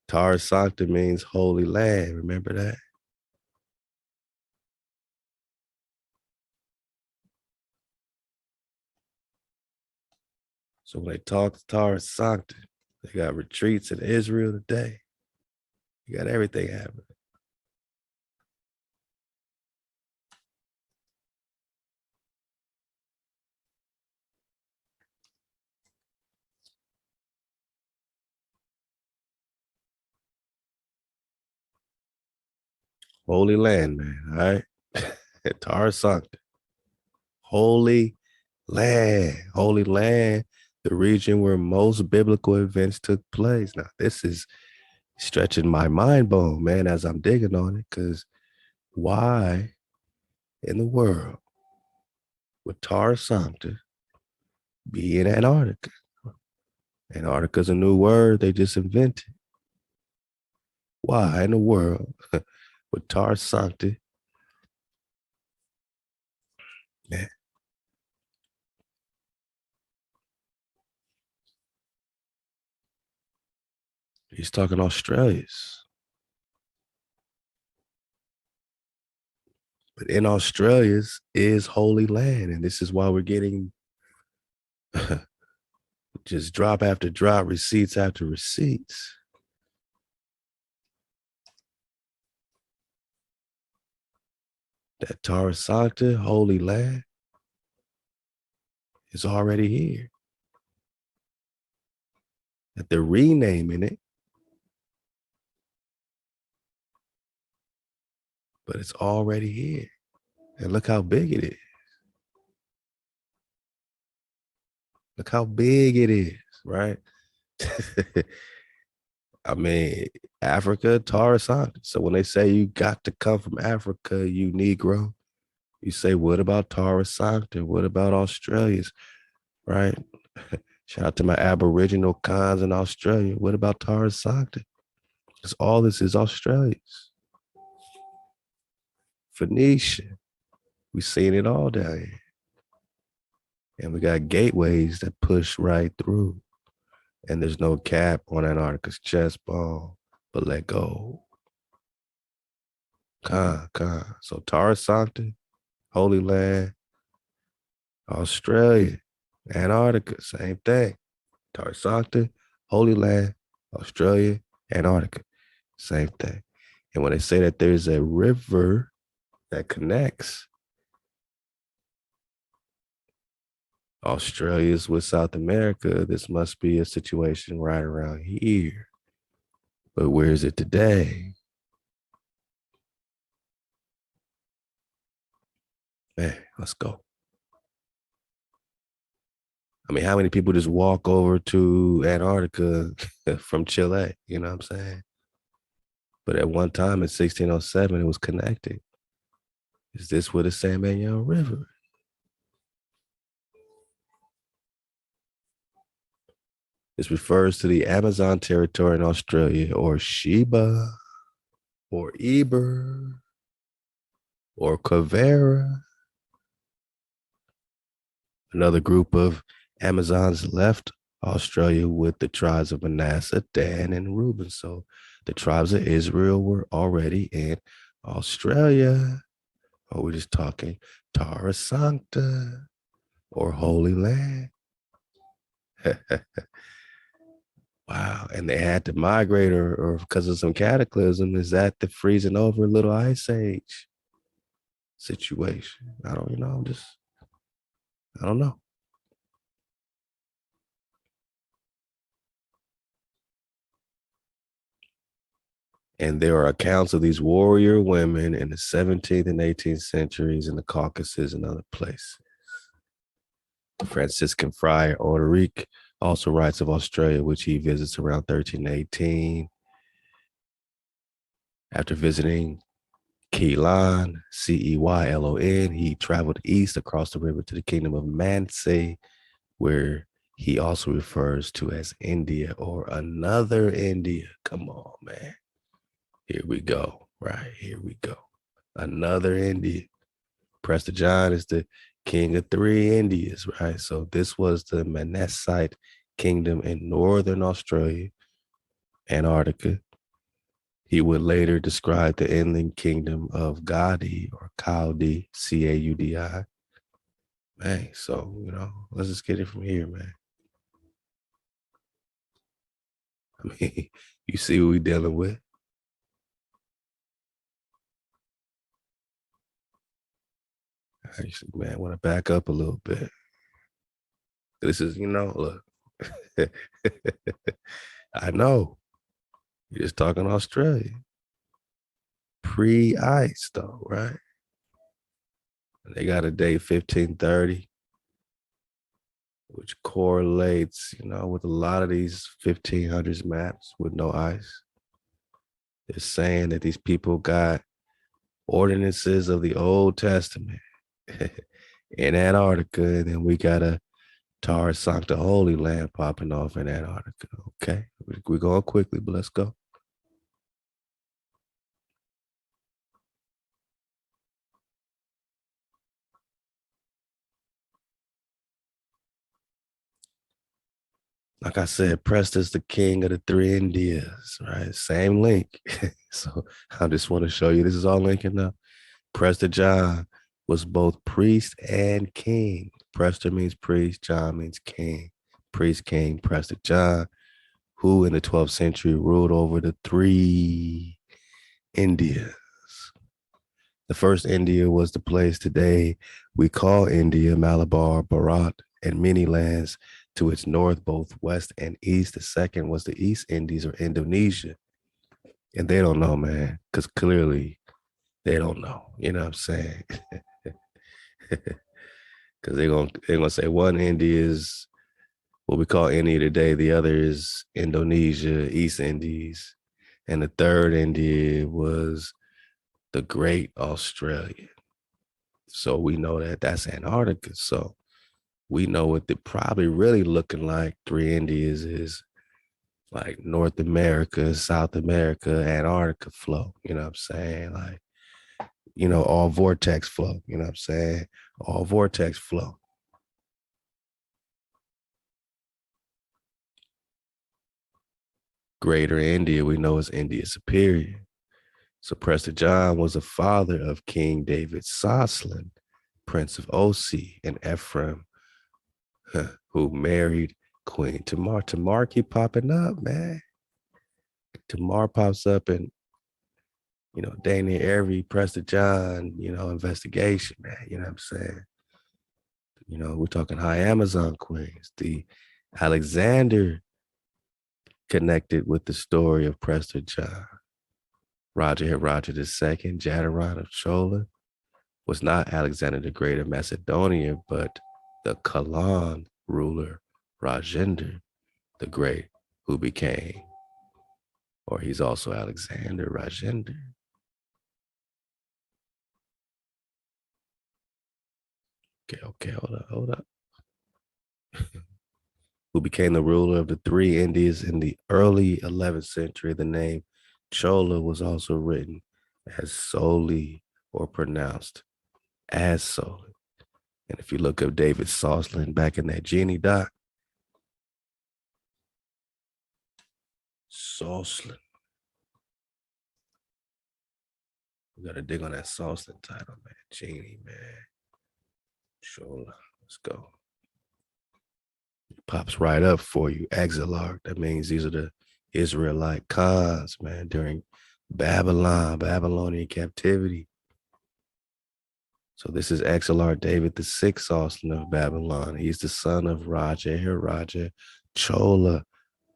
Terra Sancta means holy land. Remember that? So when they talk to Terra Sancta, they got retreats in Israel today. You got everything happening. Holy land, man. All right. Terra Sancta. Holy land. Holy land. The region where most biblical events took place. Now, this is stretching my mind bone, man, as I'm digging on it, because why in the world would Terra Sancta be in Antarctica? Antarctica's a new word they just invented. Why in the world would Terra Sancta? Man, he's talking Australia's. But in Australia's is holy land. And this is why we're getting just drop after drop, receipts after receipts. That Terra Sancta, holy land, is already here. That they're renaming it, but it's already here. And look how big it is. Look how big it is, right? I mean, Africa, Terra Sancta. So when they say you got to come from Africa, you Negro, you say, what about Terra Sancta? What about Australia's, right? Shout out to my Aboriginal cons in Australia. What about Terra Sancta? Because all this is Australia's. Phoenicia. We seen it all down here. And we got gateways that push right through. And there's no cap on Antarctica's chest bone, but let go. Con. So Terra Sancta, Holy Land, Australia, Antarctica, same thing. Terra Sancta, Holy Land, Australia, Antarctica, same thing. And when they say that there's a river that connects Australia's with South America, this must be a situation right around here. But where is it today? Man, let's go. I mean, how many people just walk over to Antarctica from Chile? You know what I'm saying? But at one time in 1607, it was connected. Is this where the San Manuel River? This refers to the Amazon territory in Australia, or Sheba, or Eber, or Cavera. Another group of Amazons left Australia with the tribes of Manasseh, Dan, and Reuben. So the tribes of Israel were already in Australia. Or we're just talking Terra Sancta or Holy Land. Wow. And they had to migrate or because of some cataclysm. Is that the freezing over little ice age situation? I don't know. I don't know. And there are accounts of these warrior women in the 17th and 18th centuries in the Caucasus and other places. Franciscan friar Orderic also writes of Australia, which he visits around 1318. After visiting Ceylon, Ceylon, he traveled east across the river to the kingdom of Manse, where he also refers to as India or another India. Come on, man. Here we go. Right. Here we go. Another India. Prester John is the king of three Indias, right? So this was the Manassite kingdom in northern Australia. Antarctica. He would later describe the inland kingdom of Gaudi or Caudi, Caudi. Man, so, let's just get it from here, man. I mean, you see what we're dealing with. Actually, man, I want to back up a little bit. This is, look. I know. You're just talking Australia. Pre-ice, though, right? They got a date 1530, which correlates, with a lot of these 1500s maps with no ice. They're saying that these people got ordinances of the Old Testament in Antarctica, and then we got a Terra Sancta Holy Land popping off in Antarctica. Okay, we're going quickly, but let's go. Like I said, Prester's the king of the three Indias, right? Same link. So I just want to show you this is all linking up. Prester John was both priest and king. Prester means priest, John means king. Priest, king, Prester John, who in the 12th century ruled over the three Indias. The first India was the place today we call India, Malabar, Bharat, and many lands to its north, both west and east. The second was the East Indies or Indonesia. And they don't know, man, because clearly they don't know. You know what I'm saying? Because they're gonna say one India is what we call India today, the other is Indonesia, East Indies, and the third India was the Great Australia. So we know that that's Antarctica. So we know what they're probably really looking like. Three Indias is like North America, South America, Antarctica flow. You know what I'm saying? Like, all vortex flow. You know what I'm saying? All vortex flow. Greater India, we know is India Superior. So Prester John was the father of King David Soslan, Prince of Osi, and Ephraim, who married Queen Tamar. Tamar keep popping up, man. Tamar pops up in, dang near every Prester John, investigation, man. You know what I'm saying? We're talking high Amazon queens. The Alexander connected with the story of Prester John. Roger II, Jadaron of Chola, was not Alexander the Great of Macedonia, but the Kalan ruler Rajendra the Great, who became, or he's also Alexander Rajendra. Okay, hold up. Who became the ruler of the three Indias in the early 11th century. The name Chola was also written as Soli or pronounced as Soli. And if you look up David Soslan back in that Genie doc, Soslan. We got to dig on that Soslan title, man. Genie, man. Chola. Let's go. It pops right up for you. Exilarch. That means these are the Israelite khans, man, during Babylonian captivity. So this is Exilarch David the Sixth Soslan of Babylon. He's the son of Raja Chola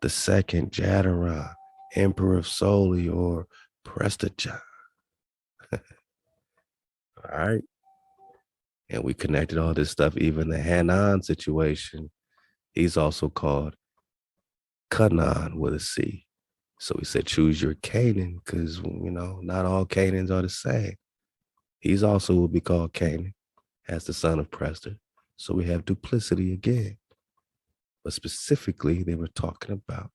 the Second Jadaron, Emperor of Soli or Prester John. All right. And we connected all this stuff, even the Hanan situation. He's also called Canaan with a C. So he said, choose your Canaan, because, not all Canaans are the same. He's also will be called Canaan as the son of Prester. So we have duplicity again. But specifically, they were talking about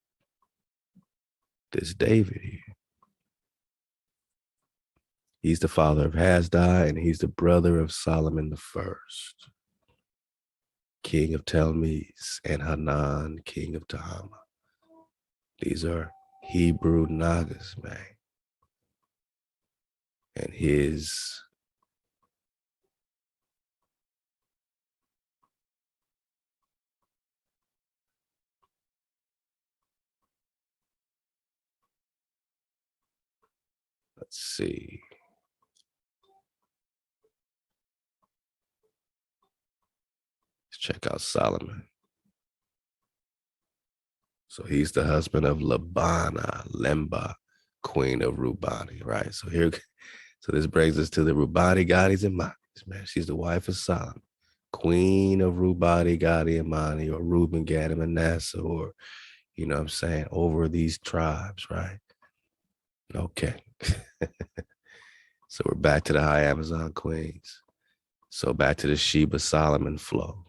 this David here. He's the father of Hasdai, and he's the brother of Solomon the First, king of Telmes, and Hanan, king of Tahama. These are Hebrew Nagas, man. And his let's see. Let's check out Solomon. So he's the husband of Labana, Lemba, queen of Rubani, right? So this brings us to the Rubani Gadis and Manis, man. She's the wife of Solomon, queen of Rubani, Gadi, and Mani, or Reuben, Gad, and Manasseh, or, you know what I'm saying, over these tribes, right? Okay. So we're back to the high Amazon queens. So back to the Sheba Solomon flow.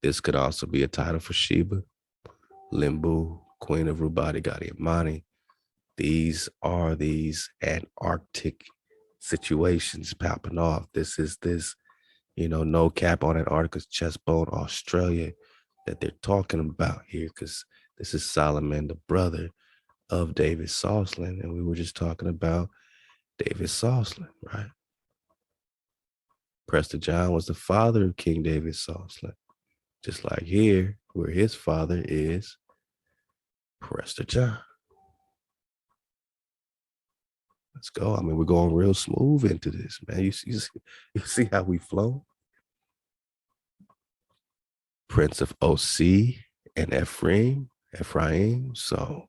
This could also be a title for Sheba, Limbu, queen of Rubani, Gadi, and Mani. These are these Antarctic situations popping off. This is no cap on Antarctica's chest bone, Australia, that they're talking about here, because this is Solomon, the brother of David Soslan, and we were just talking about David Soslan, right? Prester John was the father of King David Soslan, just like here, where his father is Prester John. Let's go. I mean, we're going real smooth into this, man. You see how we flow? Prince of OC and Ephraim. So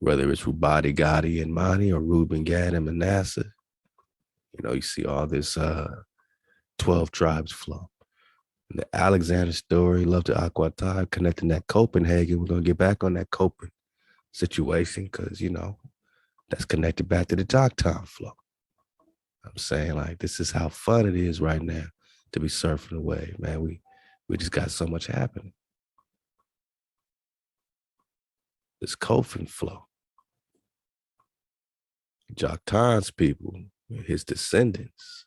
whether it's Rubadi, Gadi, and Mani, or Reuben, Gad, and Manasseh, you see all this 12 tribes flow. And the Alexander story, love to Aquatai, connecting that Copenhagen. We're going to get back on that Copen situation because, that's connected back to the Joktan flow. I'm saying, like, this is how fun it is right now to be surfing the wave, man. We just got so much happening. This Cophen flow. Joktan's people, his descendants,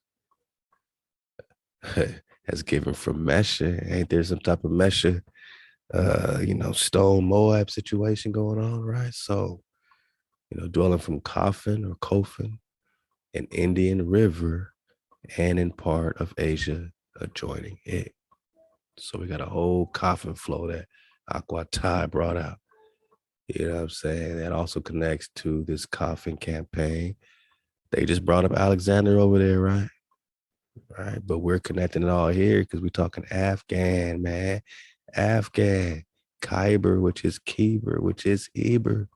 has given from Mesha. Ain't there some type of Mesha, Stone Moab situation going on, right? So, dwelling from Cophen, an Indian river, and in part of Asia adjoining it. So we got a whole Cophen flow that Aquatai brought out. You know what I'm saying? That also connects to this Cophen campaign. They just brought up Alexander over there, right? Right. But we're connecting it all here because we're talking Afghan, man. Afghan, Khyber, which is Khyber, which is Eber.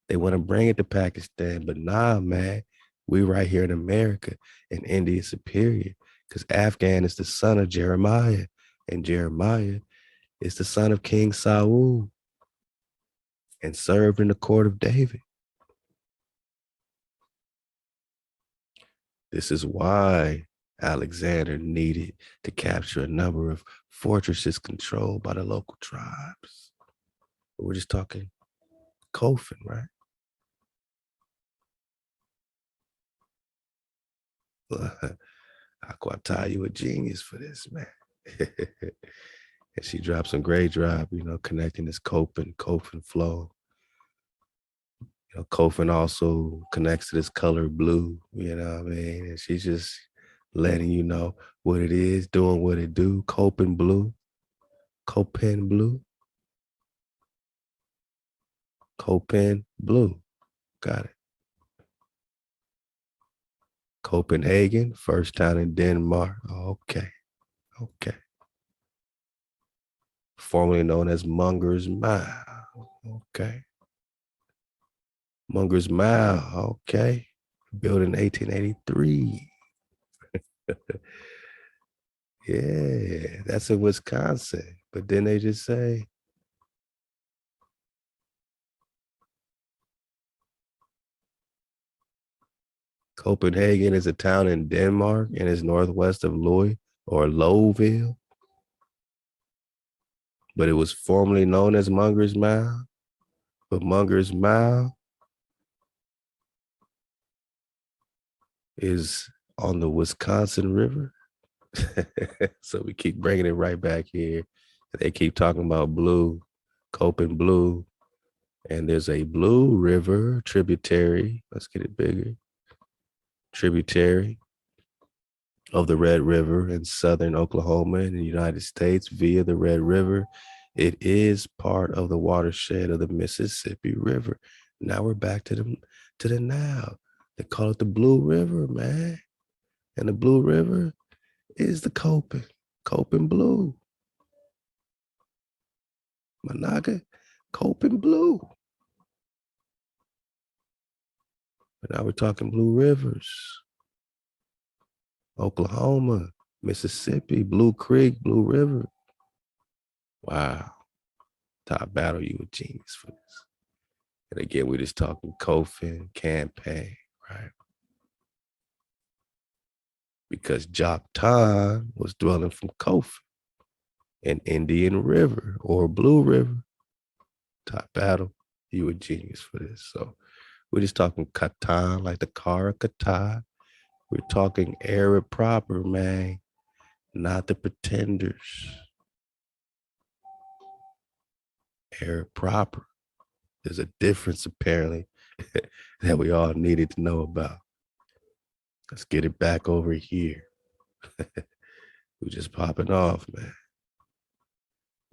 They want to bring it to Pakistan, but nah, man. We right here in America, and India is superior because Afghan is the son of Jeremiah, and Jeremiah is the son of King Saul and served in the court of David. This is why Alexander needed to capture a number of fortresses controlled by the local tribes. We're just talking Cophen, right? Aquatai, you a genius for this, man. And she dropped some great drop, connecting this Cophen flow. Cophen also connects to this color blue, you know what I mean? And she's just letting you know what it is, doing what it do. Cophen blue. Cophen blue. Got it. Copenhagen, first town in Denmark. Okay. Formerly known as Munger's Mile. Okay. Munger's Mile. Okay. Built in 1883. Yeah, that's in Wisconsin. But then they just say Copenhagen is a town in Denmark and is northwest of Lowville. But it was formerly known as Munger's Mile. But Munger's Mile is on the Wisconsin River. So we keep bringing it right back here. They keep talking about blue, Cophen blue, And there's a blue river tributary. Let's get it bigger. Tributary of the Red River in southern Oklahoma in the United States via the Red River. It is part of the watershed of the Mississippi River. Now we're back to the now. They call it the Blue River, man. And the Blue River is the Cophen Blue. Monaga, Cophen Blue. But now we're talking Blue Rivers. Oklahoma, Mississippi, Blue Creek, Blue River. Wow. Top battle, you a genius for this. And again, we're just talking Cophen campaign, right? Because Joktan was dwelling from Cophen, an Indian River or Blue River. Top battle, you a genius for this. So we're just talking Katan, like the car of Qatar. We're talking Arab proper, man, not the pretenders. Arab proper. There's a difference, apparently, that we all needed to know about. Let's get it back over here. We're just popping off, man.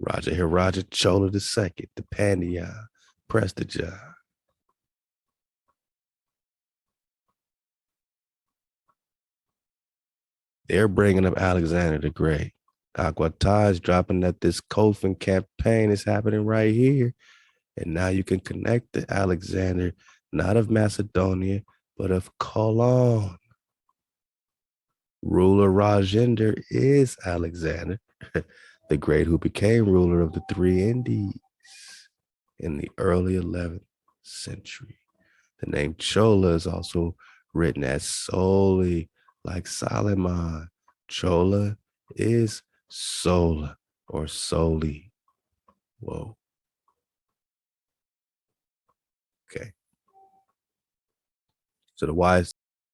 Raja Hiraja Chola II, the Pandya, Prester. They're bringing up Alexander the Great. Aguatai is dropping that this Cophen campaign is happening right here. And now you can connect the Alexander, not of Macedonia, but of Cologne. Ruler Rajender is Alexander, the Great, who became ruler of the three Indies in the early 11th century. The name Chola is also written as solely, like Solomon. Chola is Sola or Soli. Whoa. Okay. So the wise